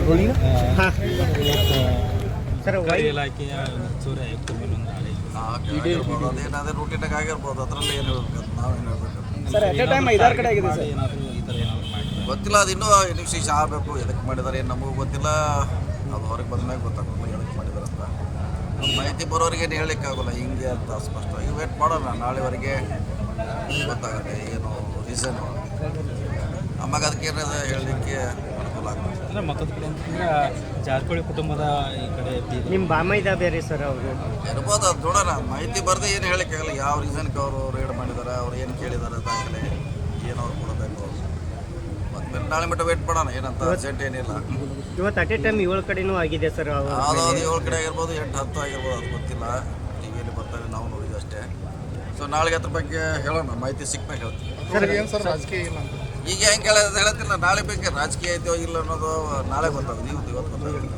ಹಾಂ ಸರ್ ಇಲಾಖೆಯ ಹೆಚ್ಚುವರಿ ಆಯುಕ್ತ ಮೇಲೆ ಒಂದು ದಾಳಿ ಅದೇನಾದ್ರೆ ರೂಟೀನಾಗ ಆಗಿರ್ಬೋದು, ಅದರಲ್ಲಿ ಏನು ಹೇಳ್ಬೇಕು ನಾವೇನು ಹೇಳ್ಬೇಕು ಸರ್ ಎಟ್ ಎ ಟೈಮ್ 5-6 ಕಡೆ ಆಗಿದೆ ಸರ್. ಏನಾದರೂ ಈ ಥರ ಏನಾದರೂ ಮಾಡಿ ಗೊತ್ತಿಲ್ಲ. ಅದು ಇನ್ನೂ ಇನ್ವೆಸ್ಟಿಗೇಷನ್ ಆಗಬೇಕು. ಎದಕ್ಕೆ ಮಾಡಿದ್ದಾರೆ ಏನು ನಮಗೂ ಗೊತ್ತಿಲ್ಲ. ಅದು ಹೊರಗೆ ಬಂದ್ಮೇಲೆ ಗೊತ್ತಾಗಲ್ಲ ಎದಕ್ಕೆ ಮಾಡಿದ್ದಾರೆ ಅಂತ. ಮಾಹಿತಿ ಬರೋರಿಗೆ ಏನು ಹೇಳಲಿಕ್ಕಾಗಲ್ಲ ಹಿಂಗೆ ಅಂತ ಸ್ಪಷ್ಟವಾಗಿ ವೇಟ್ ಮಾಡೋಣ. ನಾಳೆವರೆಗೆ ಗೊತ್ತಾಗುತ್ತೆ ಏನು ರೀಸನ್ನು. ಆವಾಗ ಅದಕ್ಕೆ ಏನಾದ್ರು ಹೇಳಲಿಕ್ಕೆ ಅನುಕೂಲ ಆಗುತ್ತೆ. ಅಂದರೆ ಮತ್ತೊಂದು ಕಡೆ ಅಂತಂದ್ರೆ ಜಾರಕಿಹೊಳಿ ಕುಟುಂಬದ ಈ ಕಡೆ ನಿಮ್ಮ ಬಾಮೈದ ಬೇರೆ ಸರ್ ಅವರು ಇರ್ಬೋದು. ಅದು ನೋಡೋಣ. ಮಾಹಿತಿ ಬರದೆ ಏನು ಹೇಳಲಿಕ್ಕಾಗಲ್ಲ. ಯಾವ ರೀಸನ್ಗೆ ಅವರು ರೇಡ್ ಮಾಡಿದ್ದಾರೆ, ಅವ್ರು ಏನು ಕೇಳಿದ್ದಾರೆ ದಾಖಲೆ ಏನು ಅವ್ರು ಕೊಡಬೇಕು. ಮತ್ತು ನಾಳೆ ಮಟ್ಟ ವೇಟ್ ಮಾಡೋಣ. ಏನಂತ ಅರ್ಜೆಂಟ್ ಏನಿಲ್ಲ. ಇವತ್ತು ಅಟ್ ಎ ಟೈಮ್ 7 ಕಡೆನೂ ಆಗಿದೆ ಸರ್. ಯಾವುದಾದ್ರು 7 ಕಡೆ ಆಗಿರ್ಬೋದು, 8-10 ಆಗಿರ್ಬೋದು, ಅದು ಗೊತ್ತಿಲ್ಲ. ಟಿ ವಿಯಲ್ಲಿ ಬರ್ತಾರೆ, ನಾವು ನೋಡಿದ್ವಿ ಅಷ್ಟೇ. ಸೊ ನಾಳೆಗೆ ಅದ್ರ ಬಗ್ಗೆ ಹೇಳೋಣ. ಮಾಹಿತಿ ಸಿಕ್ಮೇಲೆ ಹೇಳ್ತೀವಿ. ಈಗ ಹೆಂಗೆ ಹೇಳೋದು ಹೇಳತ್ತಿಲ್ಲ. ನಾಳೆ ಬೇಕು ರಾಜಕೀಯ ಐತೋ ಇಲ್ಲ ಅನ್ನೋದು ನಾಳೆ ಗೊತ್ತಾಗುತ್ತೆ. ಇವತ್ತು ಗೊತ್ತಾಗುತ್ತೆ.